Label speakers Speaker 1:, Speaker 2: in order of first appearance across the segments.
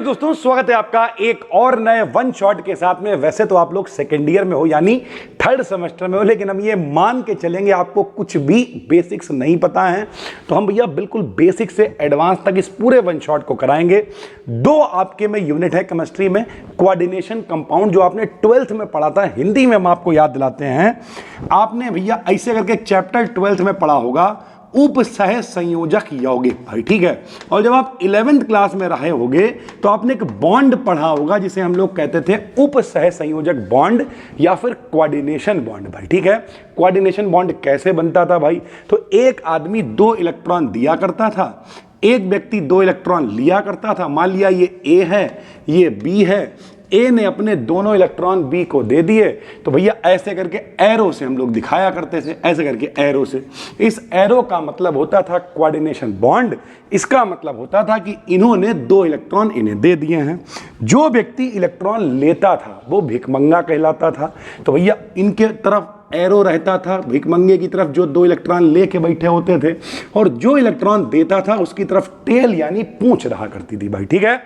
Speaker 1: दोस्तों, स्वागत है आपका एक और नए वन शॉट के साथ में। वैसे तो आप लोग सेकेंड ईयर में हो यानी थर्ड सेमेस्टर में हो, लेकिन हम ये मान के चलेंगे आपको कुछ भी बेसिक्स नहीं पता है, तो हम भैया बिल्कुल बेसिक से एडवांस तक इस पूरे वन शॉट को कराएंगे। दो आपके में यूनिट है केमिस्ट्री में, कोऑर्डिनेशन कंपाउंड, जो आपने 12th में पढ़ा था। हिंदी में हम आपको याद दिलाते हैं, आपने भैया ऐसे करके एक चैप्टर 12th में पढ़ा होगा, उपसह संयोजक यौगिक भाई, ठीक है। और जब आप 11th क्लास में रहे होगे तो आपने एक बॉन्ड पढ़ा होगा जिसे हम लोग कहते थे उपसह संयोजक बॉन्ड या फिर कोऑर्डिनेशन बॉन्ड भाई, ठीक है। कोऑर्डिनेशन बॉन्ड कैसे बनता था भाई? तो एक आदमी 2 इलेक्ट्रॉन दिया करता था, एक व्यक्ति 2 इलेक्ट्रॉन लिया करता था। मान लिया ये ए है, ये बी है, ए ने अपने दोनों इलेक्ट्रॉन बी को दे दिए, तो भैया ऐसे करके एरो से हम लोग दिखाया करते थे, ऐसे करके एरो से। इस एरो का मतलब होता था कोऑर्डिनेशन बॉन्ड। इसका मतलब होता था कि इन्होंने 2 इलेक्ट्रॉन इन्हें दे दिए हैं। जो व्यक्ति इलेक्ट्रॉन लेता था वो भिखमंगा कहलाता था। तो भैया इनके तरफ एरो रहता था, भिखमंगे की तरफ जो 2 इलेक्ट्रॉन लेके बैठे होते थे, और जो इलेक्ट्रॉन देता था उसकी तरफ टेल यानी पूंछ रहा करती थी भाई, ठीक है।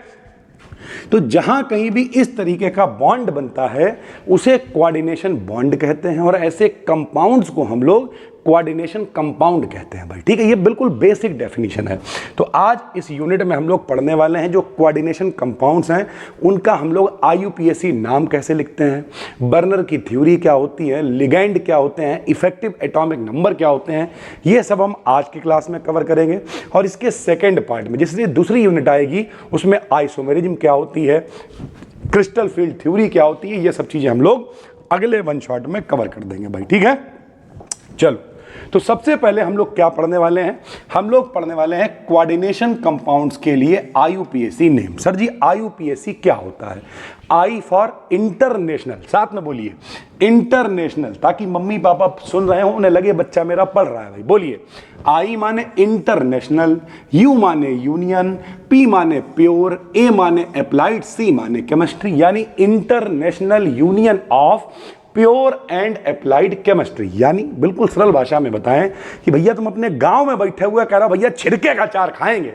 Speaker 1: तो जहां कहीं भी इस तरीके का बॉन्ड बनता है उसे कोऑर्डिनेशन बॉन्ड कहते हैं, और ऐसे कंपाउंड्स को हम लोग कोऑर्डिनेशन कंपाउंड कहते हैं भाई, ठीक है। ये बिल्कुल बेसिक डेफिनेशन है। तो आज इस यूनिट में हम लोग पढ़ने वाले हैं जो कोऑर्डिनेशन कंपाउंड्स हैं उनका हम लोग IUPAC नाम कैसे लिखते हैं, बर्नर की थ्योरी क्या होती है, लिगैंड क्या होते हैं, इफेक्टिव एटॉमिक नंबर क्या होते हैं, ये सब हम आज की क्लास में कवर करेंगे। और इसके सेकेंड पार्ट में जिससे दूसरी यूनिट आएगी उसमें आइसोमेरिज्म क्या होती है, क्रिस्टल फील्ड थ्योरी क्या होती है, ये सब चीजें हम लोग अगले वन शॉट में कवर कर देंगे भाई, ठीक है। चलो, तो सबसे पहले हम लोग क्या पढ़ने वाले हैं? हम लोग पढ़ने वाले हैं कोऑर्डिनेशन कंपाउंड्स के लिए IUPAC नेम। सर जी IUPAC क्या होता है? I फॉर इंटरनेशनल, साथ में बोलिए इंटरनेशनल, ताकि मम्मी पापा सुन रहे हो उन्हें लगे बच्चा मेरा पढ़ रहा है भाई। बोलिए I माने इंटरनेशनल, U माने यूनियन, P माने प्योर, A माने अप्लाइड, C माने केमिस्ट्री, यानी international union of pure and applied chemistry. यानी बिल्कुल सरल भाषा में बताएं कि भैया तुम अपने गांव में बैठे हुए कह रहा भैया छिरके का अचार खाएंगे,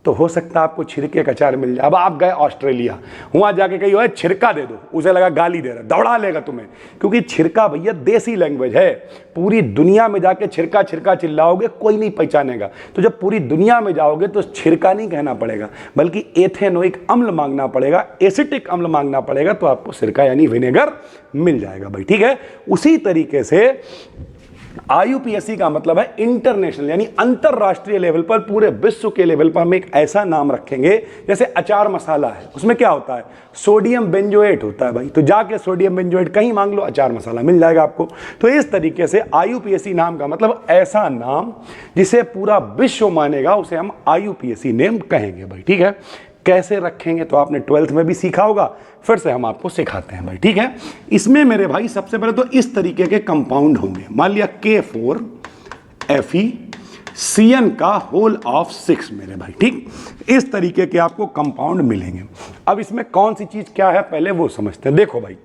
Speaker 1: तो हो सकता है आपको छिरके का अचार मिल जाए। अब आप गए ऑस्ट्रेलिया, वहां जाके कही हो छिरका दे दो, उसे लगा गाली दे रहा, दौड़ा लेगा तुम्हें, क्योंकि छिरका भैया देसी लैंग्वेज है। पूरी दुनिया में जाके छिरका छिरका चिल्लाओगे कोई नहीं पहचानेगा। तो जब पूरी दुनिया में जाओगे तो छिरका नहीं कहना पड़ेगा, बल्कि एथेनोइक अम्ल मांगना पड़ेगा, एसिटिक अम्ल मांगना पड़ेगा, तो आपको सिरका यानी विनेगर मिल जाएगा भाई, ठीक है। उसी तरीके से IUPAC का मतलब है इंटरनेशनल, यानी अंतरराष्ट्रीय लेवल पर, पूरे विश्व के लेवल पर हम एक ऐसा नाम रखेंगे। जैसे अचार मसाला है, उसमें क्या होता है? सोडियम बेंजोएट होता है भाई, तो जाके सोडियम बेंजोएट कहीं मांग लो, अचार मसाला मिल जाएगा आपको। तो इस तरीके से IUPAC नाम का मतलब ऐसा नाम जिसे पूरा विश्व मानेगा उसे हम IUPAC नेम कहेंगे भाई, ठीक है। कैसे रखेंगे तो आपने 12th में भी सीखा होगा, फिर से हम आपको सिखाते हैं भाई, ठीक है। इसमें मेरे भाई सबसे पहले तो इस तरीके के कंपाउंड होंगे। मान लिया K4FeCN का होल ऑफ 6 मेरे भाई, ठीक। इस तरीके के आपको कंपाउंड मिलेंगे। अब इसमें कौन सी चीज क्या है पहले वो समझते हैं। देखो भाई,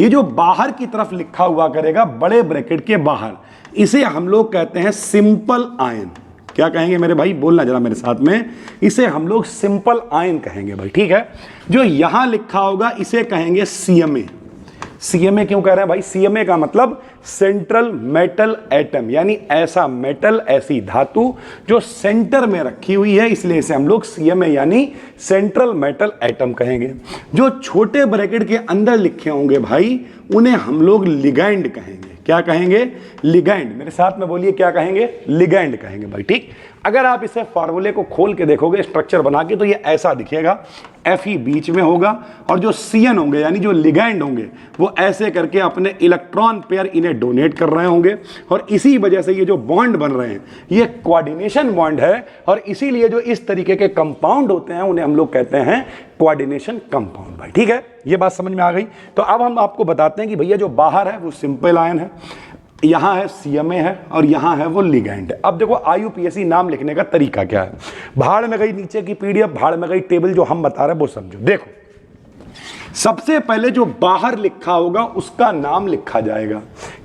Speaker 1: ये जो बाहर की तरफ लिखा हुआ करेगा बड़े ब्रैकेट के बाहर, इसे हम लोग कहते हैं सिंपल आयन। क्या कहेंगे मेरे भाई? बोलना जरा मेरे साथ में। इसे हम लोग सिंपल आयन कहेंगे भाई, ठीक है। जो यहां लिखा होगा इसे कहेंगे CMA। CMA क्यों कह रहे हैं भाई? CMA का मतलब सेंट्रल मेटल एटम, यानी ऐसा मेटल, ऐसी धातु जो सेंटर में रखी हुई है, इसलिए इसे हम लोग CMA यानी सेंट्रल मेटल एटम कहेंगे। जो छोटे ब्रैकेट के अंदर लिखे होंगे भाई उन्हें हम लोग लिगैंड कहेंगे। क्या कहेंगे? लिगैंड। मेरे साथ में बोलिए क्या कहेंगे? लिगैंड कहेंगे भाई, ठीक। अगर आप इसे फार्मूले को खोल के देखोगे स्ट्रक्चर बना के, तो ये ऐसा दिखेगा, Fe बीच में होगा और जो CN होंगे यानी जो लिगैंड होंगे वो ऐसे करके अपने इलेक्ट्रॉन पेयर इन्हें डोनेट कर रहे होंगे, और इसी वजह से ये जो बॉन्ड बन रहे हैं ये कोऑर्डिनेशन बॉन्ड है। और इसीलिए जो इस तरीके के कंपाउंड होते हैं उन्हें हम लोग कहते हैं कोऑर्डिनेशन कंपाउंड भाई, ठीक है। ये बात समझ में आ गई। तो अब हम आपको बताते हैं कि भैया जो बाहर है वो सिंपल आयन है, यहां है CMA है, और यहां है वो लिगैंड है। अब देखो IUPAC नाम लिखने का तरीका क्या है। भाड़ में गई नीचे की PDF, भाड़ में गई टेबल, जो हम बता रहे हैं वो समझो। देखो, सबसे पहले जो बाहर लिखा होगा उसका नाम लिखा जाएगा।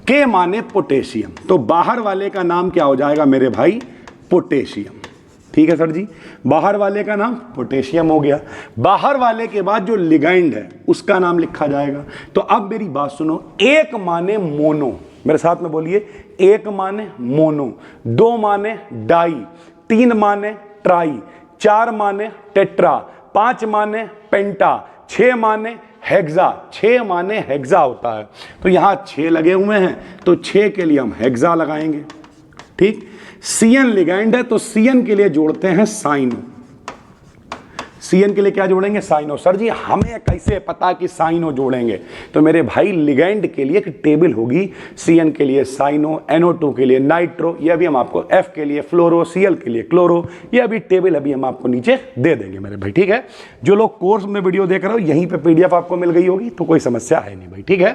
Speaker 1: K माने पोटेशियम, तो बाहर वाले का नाम क्या हो जाएगा मेरे भाई? पोटेशियम। ठीक है सर जी। बाहर वाले का नाम पोटेशियम हो गया। बाहर वाले के बाद जो लिगैंड है उसका नाम लिखा जाएगा। तो अब मेरी बात सुनो, एक माने मोनो, मेरे साथ में बोलिए, एक माने मोनो, दो माने डाई, तीन माने ट्राई, चार माने टेट्रा, पांच माने पेंटा, छह माने हेक्सा, छह माने हेक्सा होता है। तो यहां छह लगे हुए हैं तो छह के लिए हम हेक्सा लगाएंगे। ठीक, सीएन लिगैंड है तो सीएन के लिए जोड़ते हैं साइनो। सीएन के लिए क्या जोड़ेंगे? साइनो। सर जी हमें कैसे पता कि साइनो जोड़ेंगे? तो मेरे भाई लिगैंड के लिए एक टेबल होगी, सीएन के लिए साइनो, NO2 के लिए नाइट्रो, यह भी हम आपको, F के लिए फ्लोरो, Cl के लिए क्लोरो, यह भी टेबल अभी हम आपको नीचे दे देंगे मेरे भाई। ठीक है, जो लोग कोर्स में वीडियो देख रहे हो यहीं पे PDF आपको मिल गई होगी, तो कोई समस्या है नहीं भाई। ठीक है,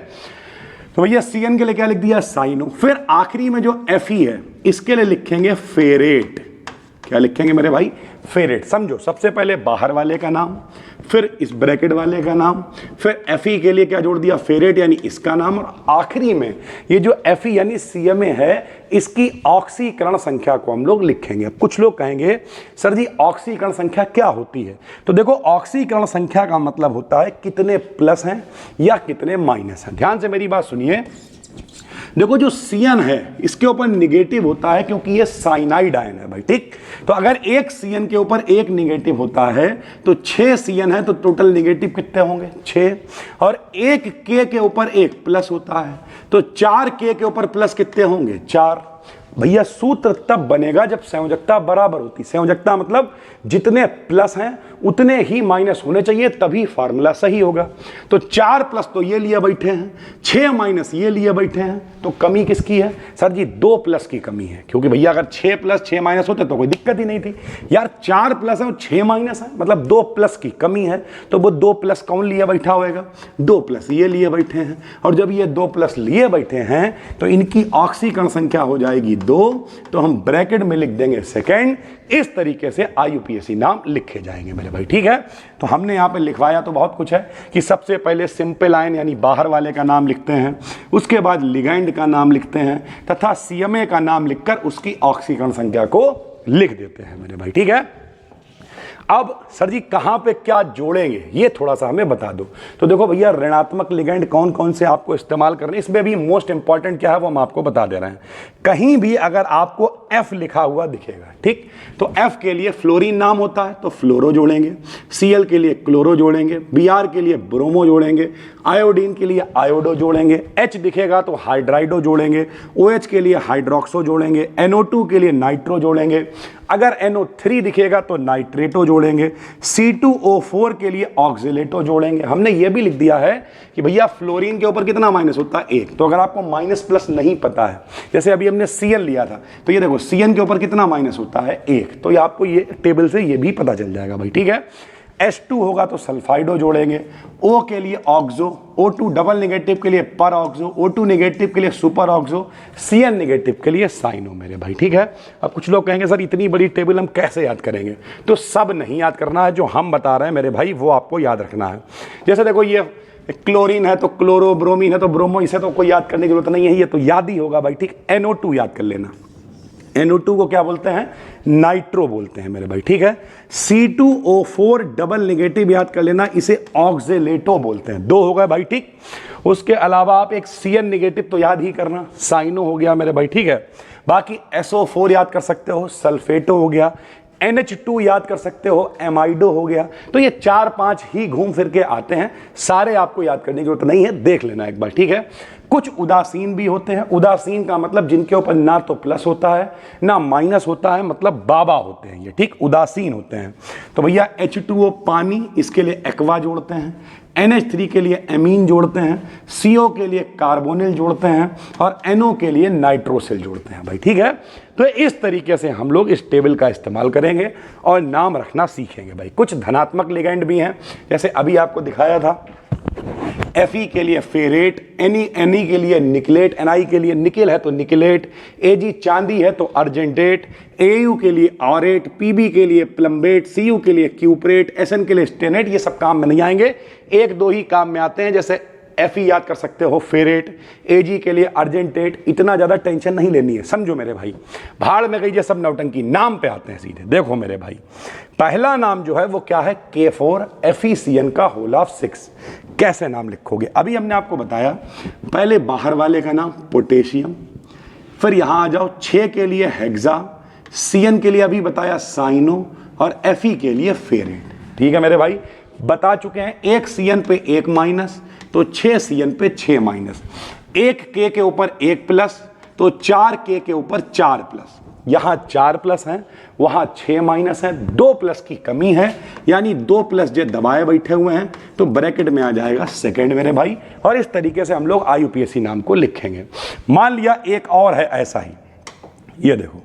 Speaker 1: तो भैया सीएन के लिए क्या लिख दिया? साइनो। फिर आखिरी में जो Fe है इसके लिए लिखेंगे फेरेट। क्या लिखेंगे मेरे भाई? फेरेट। समझो, सबसे पहले बाहर वाले का नाम, फिर इस ब्रैकेट वाले का नाम, फिर Fe के लिए क्या जोड़ दिया? फेरेट, यानी इसका नाम, और आखिरी में ये जो Fe यानी CMa है इसकी ऑक्सीकरण संख्या को हम लोग लिखेंगे। कुछ लोग कहेंगे सर जी ऑक्सीकरण संख्या क्या होती है? तो देखो, ऑक्सीकरण संख्या का मतलब होता है कितने प्लस हैं या कितने माइनस हैं। ध्यान से मेरी बात सुनिए। देखो, जो सीएन है इसके ऊपर निगेटिव होता है क्योंकि ये साइनाइड आयन है भाई। ठीक, तो अगर एक सीएन के ऊपर एक निगेटिव होता है तो 6 सीएन है तो टोटल निगेटिव कितने होंगे? 6। और एक के ऊपर एक प्लस होता है तो 4 के ऊपर प्लस कितने होंगे? 4। भैया सूत्र तब बनेगा जब संयोजकता बराबर होती। संयोजकता मतलब जितने प्लस हैं उतने ही माइनस होने चाहिए, तभी फार्मूला सही होगा। तो 4 प्लस तो ये लिए बैठे हैं, 6 माइनस ये लिए बैठे हैं, तो कमी किसकी है? सर जी 2 प्लस की कमी है, क्योंकि भैया अगर 6 प्लस 6 माइनस होते तो कोई दिक्कत ही नहीं थी यार। 4 प्लस है और 6 माइनस है, मतलब 2 प्लस की कमी है। तो वो 2 प्लस कौन लिए बैठा होएगा? 2 प्लस ये लिए बैठे हैं, और जब ये 2 प्लस लिए बैठे हैं तो इनकी ऑक्सीकरण संख्या हो जाएगी 2, तो हम ब्रैकेट में लिख देंगे सेकेंड। इस तरीके से IUPAC नाम लिखे जाएंगे मेरे भाई। ठीक है, तो हमने यहां पे लिखवाया तो बहुत कुछ है कि सबसे पहले सिंपल आयन यानी बाहर वाले का नाम लिखते हैं, उसके बाद लिगैंड का नाम लिखते हैं, तथा CMa का नाम लिखकर उसकी ऑक्सीकरण संख्या को लिख देते हैं मेरे भाई। ठीक है, अब सर जी कहां पे क्या जोड़ेंगे ये थोड़ा सा हमें बता दो। तो देखो भैया, ऋणात्मक लिगैंड कौन कौन से आपको इस्तेमाल करने, इसमें भी मोस्ट इंपॉर्टेंट क्या है वो हम आपको बता दे रहे हैं। कहीं भी अगर आपको F लिखा हुआ दिखेगा, ठीक, तो F के लिए फ्लोरीन नाम होता है तो फ्लोरो जोड़ेंगे, Cl के लिए क्लोरो जोड़ेंगे, Br के लिए ब्रोमो जोड़ेंगे, आयोडीन के लिए आयोडो जोड़ेंगे, H दिखेगा तो हाइड्राइडो जोड़ेंगे, OH के लिए हाइड्रोक्सो जोड़ेंगे, NO2 के लिए नाइट्रो जोड़ेंगे, अगर NO3 दिखेगा तो नाइट्रेटो जोड़ेंगे, C2O4 के लिए ऑक्सिलेटो जोड़ेंगे। हमने ये भी लिख दिया है कि भैया फ्लोरीन के ऊपर कितना माइनस होता है? 1। तो अगर आपको माइनस प्लस नहीं पता है, जैसे अभी हमने Cn लिया था, तो ये देखो Cn के ऊपर कितना माइनस होता है? 1। तो ये आपको ये टेबल से ये भी पता चल जाएगा भाई। ठीक है, H2 होगा तो सल्फाइडो जोड़ेंगे, O के लिए ऑक्सो, O2 डबल नेगेटिव के लिए पर ऑक्सो, O2 नेगेटिव के लिए सुपर ऑक्सो, Cn नेगेटिव के लिए साइनो मेरे भाई। ठीक है, अब कुछ लोग कहेंगे सर इतनी बड़ी टेबल हम कैसे याद करेंगे? तो सब नहीं याद करना है, जो हम बता रहे हैं मेरे भाई वो आपको याद रखना है। जैसे देखो, ये क्लोरीन है तो क्लोरो, ब्रोमीन है तो ब्रोमो, इसे तो कोई याद करने की जरूरत नहीं है, ये तो याद ही होगा भाई। ठीक, NO2 याद कर लेना। NO2 को क्या बोलते हैं? नाइट्रो बोलते हैं मेरे भाई। ठीक है, C2O4 डबल नेगेटिव याद कर लेना, इसे ऑक्सिलेटो बोलते हैं। 2 हो गए भाई। ठीक, उसके अलावा आप एक Cn नेगेटिव तो याद ही करना, साइनो हो गया मेरे भाई। ठीक है, बाकी SO4 याद कर सकते हो, सल्फेटो हो गया, NH2 याद कर सकते हो, एमाइडो हो गया। तो ये 4-5 ही घूम फिर के आते हैं, सारे आपको याद करने की जरूरत नहीं है, देख लेना एक बार। ठीक है, कुछ उदासीन भी होते हैं। उदासीन का मतलब जिनके ऊपर ना तो प्लस होता है ना माइनस होता है, मतलब बाबा होते हैं ये। ठीक, उदासीन होते हैं। तो भैया H2O पानी, इसके लिए एक्वा जोड़ते हैं, NH3 के लिए एमीन जोड़ते हैं, CO के लिए कार्बोनिल जोड़ते हैं, और NO के लिए नाइट्रोसिल जोड़ते हैं भाई। ठीक है, तो इस तरीके से हम लोग इस टेबल का इस्तेमाल करेंगे और नाम रखना सीखेंगे भाई। कुछ धनात्मक लिगैंड भी हैं, जैसे अभी आपको दिखाया था, Fe के लिए फेरेट, Ne के लिए निकलेट, Ni के लिए निकेल है तो निकलेट, Ag चांदी है तो अर्जेंटेट, Au के लिए ऑरेट, Pb के लिए प्लम्बेट, Cu के लिए क्यूपरेट, Sn के लिए स्टेनेट। ये सब काम में नहीं आएंगे, 1-2 ही काम में आते हैं, जैसे Fe याद कर सकते हो फेरेट, Ag के लिए अर्जेंटेट। इतना ज़्यादा टेंशन नहीं लेनी है, समझो मेरे भाई। भाड़ में गई ये सब नौटंकी। नाम पे आते हैं सीधे। देखो मेरे भाई, पहला नाम जो है वो क्या है, K4FeCN का होल ऑफ 6। कैसे नाम लिखोगे? अभी हमने आपको बताया, पहले बाहर वाले का नाम पोटेशियम, फिर यहां आ जाओ 6 के लिए हेक्सा, CN के लिए अभी बताया साइनो, और Fe के लिए फेरेट। ठीक है मेरे भाई, बता चुके हैं। एक CN पे एक माइनस तो 6 CN पे 6 माइनस, एक K के ऊपर एक प्लस तो 4 K के ऊपर 4 प्लस। यहां 4 प्लस हैं, वहां 6 माइनस है, 2 प्लस की कमी है, यानी 2 प्लस जो दबाए बैठे हुए हैं, तो ब्रैकेट में आ जाएगा सेकंड मेरे भाई। और इस तरीके से हम लोग IUPAC नाम को लिखेंगे। मान लिया एक और है ऐसा ही, ये देखो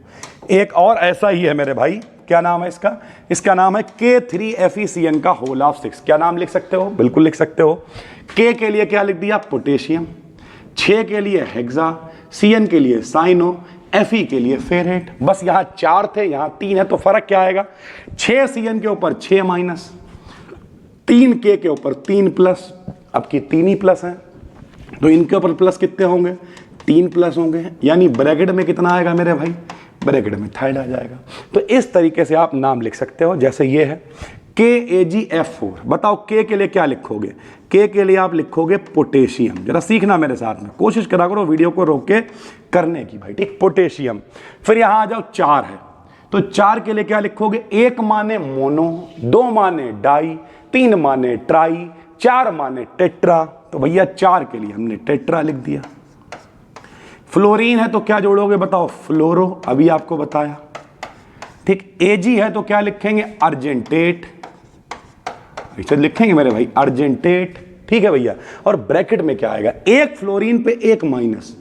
Speaker 1: एक और ऐसा ही है मेरे भाई। क्या नाम है इसका? इसका नाम है K3FeCN का होल ऑफ 6। क्या नाम लिख सकते हो? बिल्कुल लिख सकते हो। K के लिए क्या लिख दिया? पोटेशियम, 6 के लिए हेक्सा, CN के लिए साइनो, Fe के लिए फेरेट। बस यहां 4 थे, यहां 3 है, तो फर्क क्या आएगा? 6 CN के ऊपर 6 माइनस, 3 K के ऊपर 3 प्लस। अब की 3 ही प्लस है, तो इनके ऊपर प्लस कितने होंगे? 3 प्लस होंगे, यानी ब्रैकेट में कितना आएगा मेरे भाई? ब्रैकेट में थर्ड आ जाएगा। तो इस तरीके से आप नाम लिख सकते हो। जैसे ये है KAgF4। बताओ K के लिए क्या लिखोगे? K के लिए आप लिखोगे पोटेशियम। जरा सीखना मेरे साथ में, कोशिश करा करो वीडियो को रोक के करने की भाई, ठीक। पोटेशियम। फिर यहां आ जाओ 4 है, तो 4 के लिए क्या लिखोगे? 1 माने मोनो, 2 माने डाई, 3 माने ट्राई, 4 माने टेट्रा। तो भैया 4 के लिए हमने टेट्रा लिख दिया। फ्लोरीन है तो क्या जोड़ोगे? बताओ, फ्लोरो, अभी आपको बताया, ठीक। Ag है तो क्या लिखेंगे? अर्जेंटेट। इसे लिखेंगे मेरे भाई अर्जेंटेट, ठीक है भैया। और ब्रैकेट में क्या आएगा? 1 फ्लोरीन पे 1 माइनस,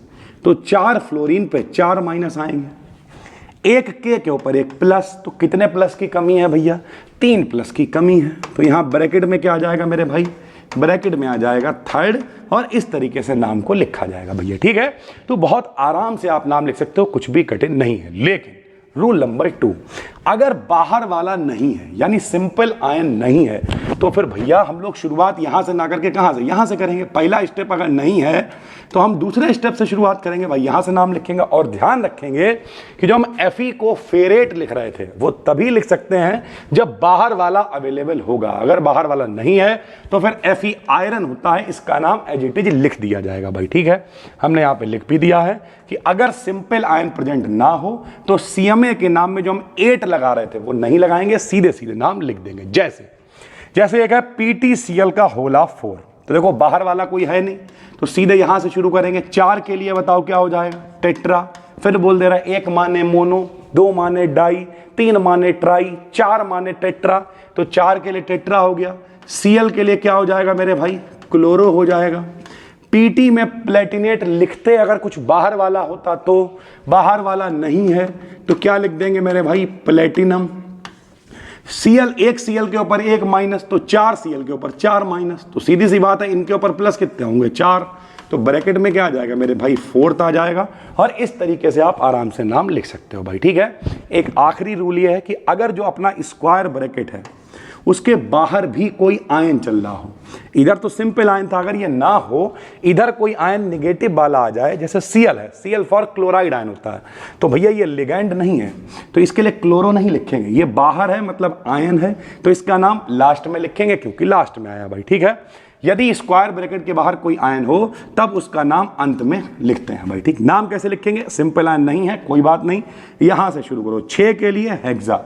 Speaker 1: तो 4 फ्लोरीन पे 4 माइनस आएंगे। 1 K के ऊपर 1 प्लस, तो कितने प्लस की कमी है भैया? 3 प्लस की कमी है। तो यहां ब्रैकेट में क्या आ जाएगा मेरे भाई? ब्रैकेट में आ जाएगा थर्ड। और इस तरीके से नाम को लिखा जाएगा भैया, ठीक है। तो बहुत आराम से आप नाम लिख सकते हो, कुछ भी कठिन नहीं है। लेकिन रूल नंबर 2, अगर बाहर वाला नहीं है, यानी सिंपल आयन नहीं है, तो फिर भैया हम लोग शुरुआत यहां से ना करके कहां से? यहां से करेंगे। पहला स्टेप अगर नहीं है तो हम दूसरे स्टेप से शुरुआत करेंगे भाई, यहां से नाम लिखेंगे। और ध्यान रखेंगे कि जो हम Fe को फेरेट लिख रहे थे, वो तभी लिख सकते हैं जब बाहर वाला अवेलेबल होगा। अगर बाहर वाला नहीं है तो फिर Fe आयरन होता है, इसका नाम एज इट इज लिख दिया जाएगा भाई, ठीक है। हमने यहां पे लिख भी दिया है कि अगर सिंपल आयन प्रेजेंट ना हो तो CMA के नाम में जो हम 8 लगा रहे थे वो नहीं लगाएंगे, सीधे सीधे नाम लिख देंगे। जैसे एक है PTCl का होल ऑफ 4। तो देखो बाहर वाला कोई है नहीं, तो सीधे यहां से शुरू करेंगे। 4 के लिए बताओ क्या हो जाएगा? टेट्रा। फिर बोल दे रहा है 1 माने मोनो, 2 माने डाई, 3 माने ट्राई, 4 माने टेट्रा। तो 4 के लिए टेट्रा हो गया। Cl के लिए क्या हो जाएगा मेरे भाई? क्लोरो हो जाएगा। PT में प्लेटिनेट लिखते अगर कुछ बाहर वाला होता, तो बाहर वाला नहीं है तो क्या लिख देंगे मेरे भाई? प्लेटिनम। Cl, 1 Cl के ऊपर 1 माइनस, तो 4 Cl के ऊपर 4 माइनस। तो सीधी सी बात है, इनके ऊपर प्लस कितने होंगे? 4। तो ब्रैकेट में क्या आ जाएगा मेरे भाई? 4th आ जाएगा। और इस तरीके से आप आराम से नाम लिख सकते हो भाई, ठीक है। एक आखिरी रूल ये है कि अगर जो अपना स्क्वायर ब्रैकेट है उसके बाहर भी कोई आयन चल रहा हो, इधर तो सिंपल आयन था, अगर ये ना हो, इधर कोई आयन निगेटिव वाला आ जाए, जैसे Cl है, Cl फॉर क्लोराइड आयन होता है, तो भैया ये लिगैंड नहीं है, तो इसके लिए क्लोरो नहीं लिखेंगे। ये बाहर है मतलब आयन है, तो इसका नाम लास्ट में लिखेंगे, क्योंकि लास्ट में आया भाई, ठीक है। यदि स्क्वायर ब्रैकेट के बाहर कोई आयन हो तब उसका नाम अंत में लिखते हैं भाई, ठीक। नाम कैसे लिखेंगे? सिंपल आयन नहीं है, कोई बात नहीं, यहां से शुरू करो। 6 के लिए हेक्सा,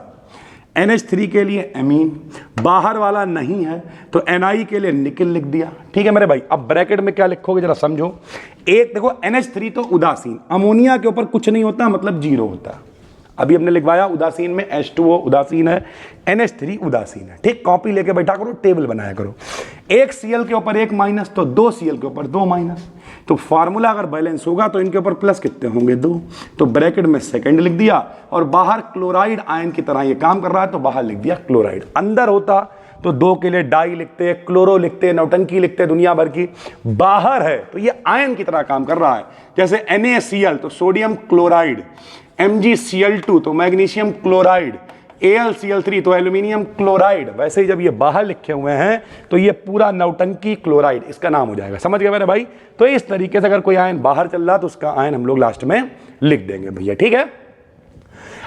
Speaker 1: NH3 के लिए एमीन, बाहर वाला नहीं है तो Ni के लिए निकिल लिख दिया, ठीक है मेरे भाई। अब ब्रैकेट में क्या लिखोगे जरा समझो। एक देखो NH3 तो उदासीन, अमोनिया के ऊपर कुछ नहीं होता, मतलब 0 होता। अभी हमने लिखवाया उदासीन में H2O उदासीन है, NH3 उदासीन है, ठीक। कॉपी लेके बैठा करो, टेबल बनाया करो। 1 Cl के ऊपर 1 माइनस, तो 2 Cl के ऊपर 2 माइनस। तो फार्मूला अगर बैलेंस होगा तो इनके ऊपर प्लस कितने होंगे? 2। तो ब्रैकेट में सेकंड लिख दिया। और बाहर क्लोराइड आयन की तरह ये काम कर रहा है, तो बाहर लिख दिया क्लोराइड। अंदर होता तो 2 के लिए डाई लिखते, क्लोरो लिखते, नौटंकी लिखते दुनिया भर की। बाहर है तो ये आयन की तरह काम कर रहा है, जैसे NaCl तो सोडियम क्लोराइड, MgCl2 तो मैग्नीशियम क्लोराइड, AlCl3 तो एल्यूमिनियम क्लोराइड। वैसे ही जब ये बाहर लिखे हुए हैं तो ये पूरा नौटंकी क्लोराइड इसका नाम हो जाएगा। समझ गए मेरे भाई? तो इस तरीके से अगर कोई आयन बाहर चल रहा तो उसका आयन हम लोग लास्ट में लिख देंगे भैया, ठीक है।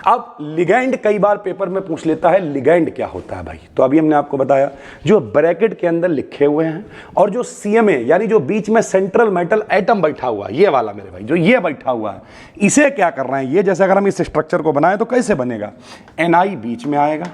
Speaker 1: अब लिगैंड कई बार पेपर में पूछ लेता है, लिगैंड क्या होता है भाई? तो अभी हमने आपको बताया, जो ब्रैकेट के अंदर लिखे हुए हैं और जो CMA यानी जो बीच में सेंट्रल मेटल एटम बैठा हुआ है, ये वाला मेरे भाई, जो ये बैठा हुआ है, इसे क्या कर रहे हैं, ये जैसे अगर हम इस स्ट्रक्चर को बनाए तो कैसे बनेगा, Na बीच में आएगा,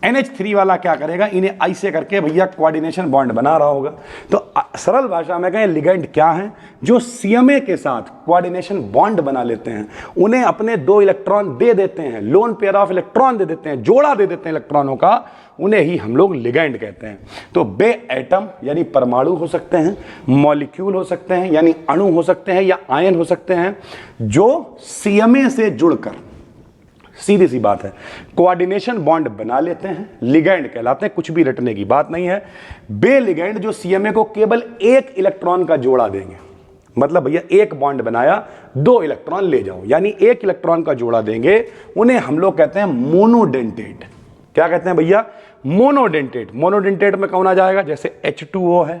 Speaker 1: NH3 वाला क्या करेगा, इन्हें ऐसे करके भैया कोऑर्डिनेशन बॉन्ड बना रहा होगा। तो सरल भाषा में कहें लिगैंड क्या है, जो CMA के साथ कोऑर्डिनेशन बॉन्ड बना लेते हैं, उन्हें अपने 2 इलेक्ट्रॉन दे देते हैं, लोन पेयर ऑफ इलेक्ट्रॉन दे देते हैं, जोड़ा दे देते हैं इलेक्ट्रॉनों का, उन्हें ही हम लोग लिगैंड कहते हैं। तो बे एटम यानी परमाणु हो सकते हैं, मॉलिक्यूल हो सकते हैं यानी अणु हो सकते हैं, या आयन हो सकते हैं, जो CMA से जुड़कर, सीधी सी बात है, कोऑर्डिनेशन बॉन्ड बना लेते हैं, लिगैंड कहलाते हैं। कुछ भी रटने की बात नहीं है। बे लिगैंड जो CMA को केवल 1 इलेक्ट्रॉन का जोड़ा देंगे, मतलब भैया 1 बॉन्ड बनाया, 2 इलेक्ट्रॉन ले जाओ, यानी 1 इलेक्ट्रॉन का जोड़ा देंगे, उन्हें हम लोग कहते हैं मोनोडेंटेट। क्या कहते हैं भैया? मोनोडेंटेट। मोनोडेंटेट में कौन आ जाएगा? जैसे H2O है,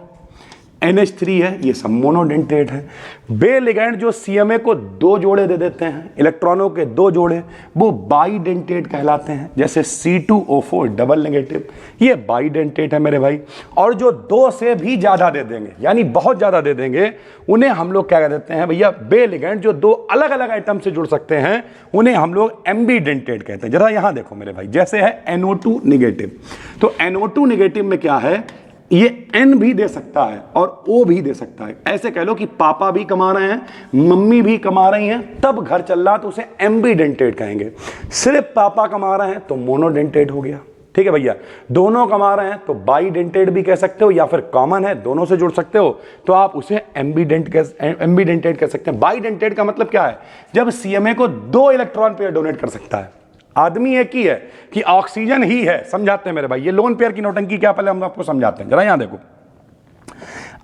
Speaker 1: NH3 है, ये सब मोनोडेंटेट है। बे लिगैंड जो CMA को 2 जोड़े दे देते हैं, इलेक्ट्रॉनों के 2 जोड़े, वो बाइडेंटेट कहलाते हैं। जैसे C2O4 डबल नेगेटिव, ये बाइडेंटेट है मेरे भाई। और जो 2 से भी ज्यादा दे देंगे, यानी बहुत ज्यादा दे देंगे, उन्हें हम लोग क्या कह देते हैं भैया? बे लिगैंड जो 2 अलग अलग आइटम से जुड़ सकते हैं, उन्हें हम लोग एम्बीडेंटेट कहते हैं। जरा यहां देखो मेरे भाई, जैसे है NO2 निगेटिव, तो NO2 निगेटिव में क्या है, ये N भी दे सकता है और O भी दे सकता है। ऐसे कह लो कि पापा भी कमा रहे हैं, मम्मी भी कमा रही हैं, तब घर चल रहा तो उसे एम्बीडेंटेट कहेंगे। सिर्फ पापा कमा रहे हैं तो मोनोडेंटेट हो गया, ठीक है भैया। दोनों कमा रहे हैं तो बाइडेंटेट भी कह सकते हो, या फिर कॉमन है दोनों से जुड़ सकते हो तो आप उसे एम्बीडेंटेट कह सकते हैं। बाइडेंटेट का मतलब क्या है? जब CMA को 2 इलेक्ट्रॉन पेयर डोनेट कर सकता है। आदमी एक ही है कि ऑक्सीजन ही है, समझाते हैं मेरे भाई। ये लोन पेयर की नौटंकी क्या, पहले हम आपको समझाते हैं। जरा यहां देखो,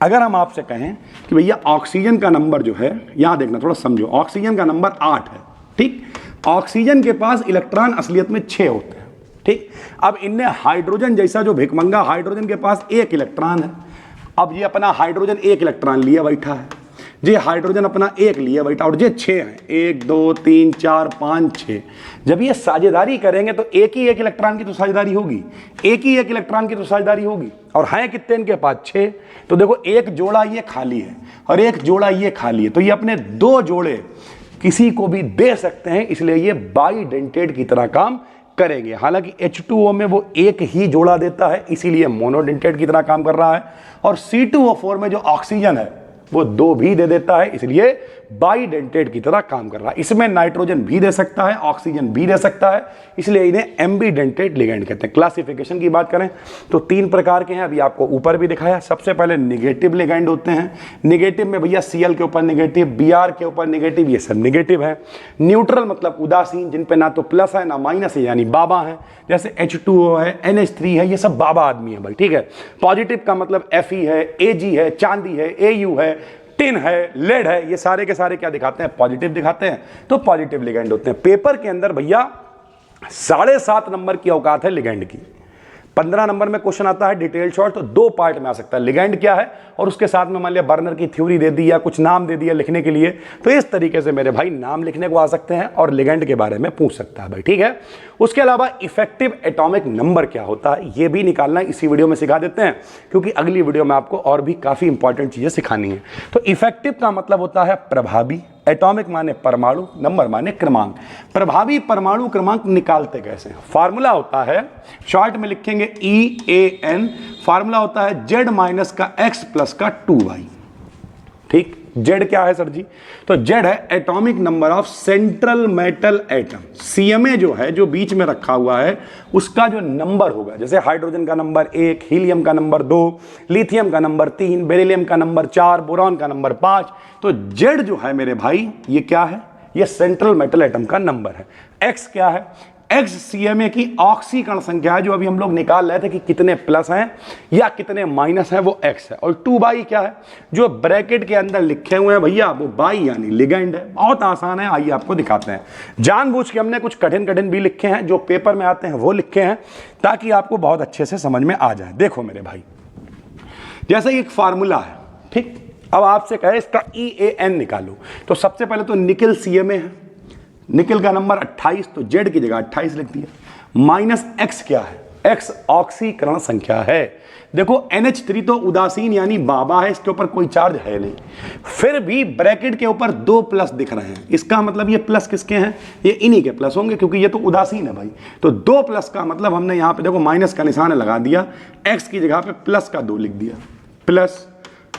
Speaker 1: अगर हम आपसे कहें कि भैया ऑक्सीजन का नंबर जो है, यहां देखना थोड़ा समझो, ऑक्सीजन का नंबर 8 है, ठीक। ऑक्सीजन के पास इलेक्ट्रॉन असलियत में 6 होते हैं, ठीक। अब इनने हाइड्रोजन जैसा जो भिखमंगा हाइड्रोजन के पास 1 इलेक्ट्रॉन है, अब ये अपना हाइड्रोजन 1 इलेक्ट्रॉन लिया बैठा है, ये हाइड्रोजन अपना 1 लिया बैठा, और ये 6 हैं, 1 2 3 4 5 6। जब ये साझेदारी करेंगे तो एक ही 1 इलेक्ट्रॉन की तो साझेदारी होगी, एक ही 1 इलेक्ट्रॉन की तो साझेदारी होगी। और हैं कितने इनके पास? 6। तो देखो, एक जोड़ा ये खाली है और एक जोड़ा ये खाली है, तो ये अपने 2 जोड़े किसी को भी दे सकते हैं, इसलिए ये बाइडेंटेट की तरह काम करेंगे। हालांकि H2O में वो 1 ही जोड़ा देता है, इसीलिए मोनोडेंटेट की तरह काम कर रहा है। और C2O4 में जो ऑक्सीजन है वो 2 भी दे देता है, इसलिए बाइडेंटेट की तरह काम कर रहा है। इसमें नाइट्रोजन भी दे सकता है, ऑक्सीजन भी दे सकता है, इसलिए इन्हें एम्बीडेंटेट लिगैंड कहते हैं। क्लासिफिकेशन की बात करें तो 3 प्रकार के हैं, अभी आपको ऊपर भी दिखाया। सबसे पहले निगेटिव लिगैंड होते हैं। निगेटिव में भैया Cl के ऊपर निगेटिव, Br के ऊपर निगेटिव, ये सब निगेटिव है। न्यूट्रल मतलब उदासीन, जिन पे ना तो प्लस है ना माइनस है, यानी बाबा है, जैसे H2O है, NH3 है, ये सब बाबा आदमी है भाई, ठीक है। पॉजिटिव का मतलब Fe है, Ag है, चांदी है, Au है, टिन है, लेड है, ये सारे के सारे क्या दिखाते हैं? पॉजिटिव दिखाते हैं, तो पॉजिटिव लिगैंड होते हैं। पेपर के अंदर भैया 7.5 नंबर की औकात है लिगैंड की। 15 नंबर में क्वेश्चन आता है डिटेल शॉर्ट, तो 2 पार्ट में आ सकता है, लिगैंड क्या है और उसके साथ में मान लिया बर्नर की थ्योरी दे दी या कुछ नाम दे दिया लिखने के लिए, तो इस तरीके से मेरे भाई नाम लिखने को आ सकते हैं और लिगैंड के बारे में पूछ सकता है भाई, ठीक है। उसके अलावा इफेक्टिव एटॉमिक नंबर क्या होता है ये भी निकालना इसी वीडियो में सिखा देते हैं, क्योंकि अगली वीडियो में आपको और भी काफी इंपॉर्टेंट चीजें सिखानी है। तो इफेक्टिव का मतलब होता है प्रभावी, एटॉमिक माने परमाणु, नंबर माने क्रमांक। प्रभावी परमाणु क्रमांक निकालते कैसे? फार्मूला होता है, शॉर्ट में लिखेंगे EAN, फार्मूला होता है Z माइनस का X प्लस का 2Y, ठीक। Z क्या है सर जी? तो Z है atomic number of central metal atom. CMA जो है, जो बीच में रखा हुआ है, उसका जो नंबर होगा, जैसे हाइड्रोजन का नंबर 1, हीलियम का नंबर 2, लिथियम का नंबर 3, बेरिलियम का नंबर 4, बोरॉन का नंबर 5। तो Z जो है मेरे भाई, ये क्या है? ये सेंट्रल मेटल एटम का नंबर है। X क्या है? XCMA की ऑक्सीकरण संख्या है जो अभी हम लोग निकाल रहे थे कि कितने प्लस हैं या कितने माइनस हैं, वो X है। और 2 क्या है, जो ब्रैकेट के अंदर लिखे हुए हैं भैया वो बाई यानी लिगेंड है। बहुत आसान है, आइए आपको दिखाते हैं। जानबूझ के हमने कुछ कठिन कठिन भी लिखे हैं, जो पेपर में आते हैं वो लिखे हैं ताकि आपको बहुत अच्छे से समझ में आ जाए। देखो मेरे भाई, जैसे एक फार्मूला है, ठीक, अब आपसे कहे इसका EAN निकालो, तो सबसे पहले तो निकल CMA है, निकल का नंबर 28, तो Z की जगह 28 लिख दिया। माइनस X क्या है, X ऑक्सीकरण संख्या है। देखो NH3 तो उदासीन यानी बाबा है, इसके ऊपर कोई चार्ज है नहीं, फिर भी ब्रैकेट के ऊपर 2 प्लस दिख रहे हैं, इसका मतलब ये प्लस किसके हैं, ये इन्हीं के प्लस होंगे क्योंकि ये तो उदासीन है भाई। तो 2 प्लस का मतलब हमने यहाँ पे देखो माइनस का निशान लगा दिया, X की जगह पे प्लस का 2 लिख दिया, प्लस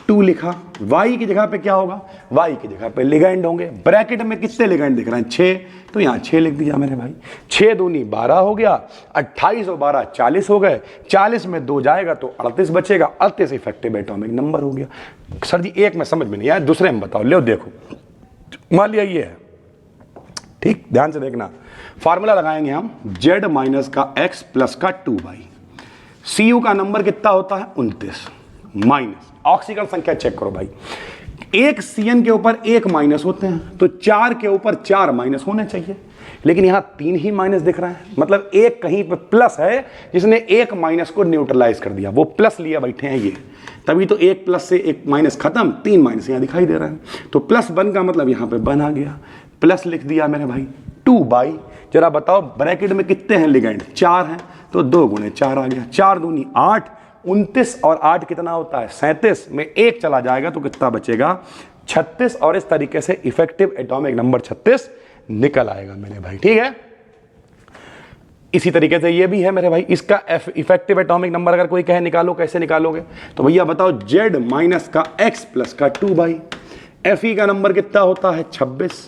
Speaker 1: 2 लिखा। Y की जगह पे क्या होगा, Y की जगह पे लिगेंड होंगे। ब्रैकेट में कितने लिगेंड दिख रहे हैं, 6, तो यहाँ 6 लिख दिया मेरे भाई। 6 दूनी 12 हो गया, 28 और 12 40 हो गए, 40 में 2 जाएगा तो 38 बचेगा, 38 इफेक्टिव एटॉमिक नंबर हो गया। सर जी एक में समझ में नहीं आया, दूसरे में बताओ। लो देखो, मान लिया ये है, ठीक, ध्यान से देखना, फार्मूला लगाएंगे हम Z माइनस का X प्लस का 2y। Cu का नंबर कितना होता है, 29, माइनस ऑक्सीकरण संख्या चेक करो भाई, एक CN के ऊपर 1 माइनस होते हैं तो 4 के ऊपर 4 माइनस होने चाहिए, लेकिन यहां 3 ही माइनस दिख रहा है, मतलब एक कहीं पर प्लस है जिसने 1 माइनस को न्यूट्रलाइज कर दिया, वो प्लस लिया बैठे हैं ये, तभी तो 1 प्लस से 1 माइनस खत्म, 3 माइनस यहां दिखाई दे रहा है। तो प्लस 1 का मतलब यहां पे 1 आ गया, प्लस लिख दिया मेरे भाई 2 जरा बताओ ब्रैकेट में कितने हैं लिगेंड, 4 हैं, तो 2 गुणे 4 आ गया, 4 दूनी 8, 29 और 8 कितना होता है, 37 में 1 चला जाएगा तो कितना बचेगा, 36, और इस तरीके से इफेक्टिव एटॉमिक नंबर 36 निकल आएगा मेरे भाई, ठीक है। इसी तरीके से ये भी है मेरे भाई, इसका इफेक्टिव एटॉमिक नंबर अगर कोई कहे निकालो, कैसे निकालोगे, तो भैया बताओ Z माइनस का X प्लस का 2 Fe का नंबर कितना होता है, 26,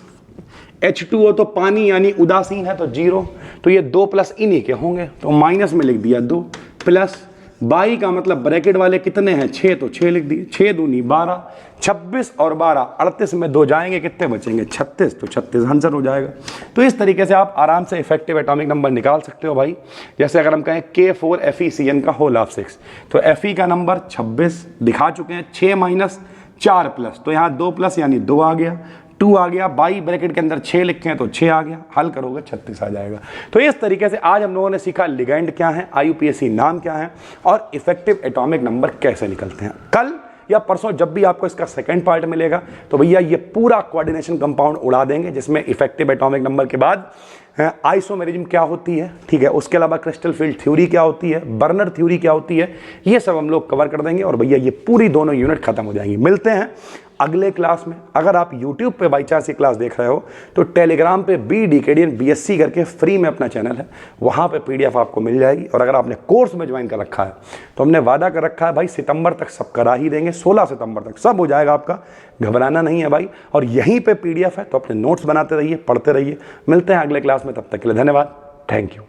Speaker 1: H2O तो पानी यानी उदासीन है तो 0, तो ये 2 प्लस इन्हीं के होंगे, तो माइनस में लिख दिया 2, प्लस बाई का मतलब ब्रैकेट वाले कितने हैं, 6, तो 6 लिख दिए, 6 दूनी 12, 26 और 12, 38 में 2 जाएंगे, कितने बचेंगे, 36, तो 36 आंसर हो जाएगा। तो इस तरीके से आप आराम से इफेक्टिव एटॉमिक नंबर निकाल सकते हो भाई। जैसे अगर हम कहें K4FeCN का होल ऑफ 6, तो Fe का नंबर 26 दिखा चुके हैं, 6 माइनस 4 प्लस, तो यहाँ 2 प्लस यानी 2 आ गया, 2 आ गया, बाई ब्रैकेट के अंदर 6 लिखे हैं तो 6 आ गया, हल करोगे 36 आ जाएगा। तो इस तरीके से आज हम लोगों ने सीखा लिगेंड क्या है, IUPAC नाम क्या है, और इफेक्टिव एटॉमिक नंबर कैसे निकलते हैं। कल या परसों जब भी आपको इसका सेकंड पार्ट मिलेगा तो भैया ये पूरा कोऑर्डिनेशन कंपाउंड उड़ा देंगे, जिसमें इफेक्टिव एटॉमिक नंबर के बाद आइसोमेरिज्म क्या होती है, ठीक है, उसके अलावा क्रिस्टल फील्ड थ्योरी क्या होती है, बर्नर थ्योरी क्या होती है, ये सब हम लोग कवर कर देंगे, और भैया ये पूरी दोनों यूनिट खत्म हो जाएंगी। मिलते हैं अगले क्लास में। अगर आप YouTube पे बाई चांस ये क्लास देख रहे हो तो टेलीग्राम पे BDKDN BSc करके फ्री में अपना चैनल है, वहाँ पे PDF आपको मिल जाएगी। और अगर आपने कोर्स में ज्वाइन कर रखा है तो हमने वादा कर रखा है भाई सितंबर तक सब करा ही देंगे, 16 सितंबर तक सब हो जाएगा आपका, घबराना नहीं है भाई। और यहीं पे PDF है, तो अपने नोट्स बनाते रहिए, पढ़ते रहिए। मिलते हैं अगले क्लास में, तब तक के लिए धन्यवाद, थैंक यू।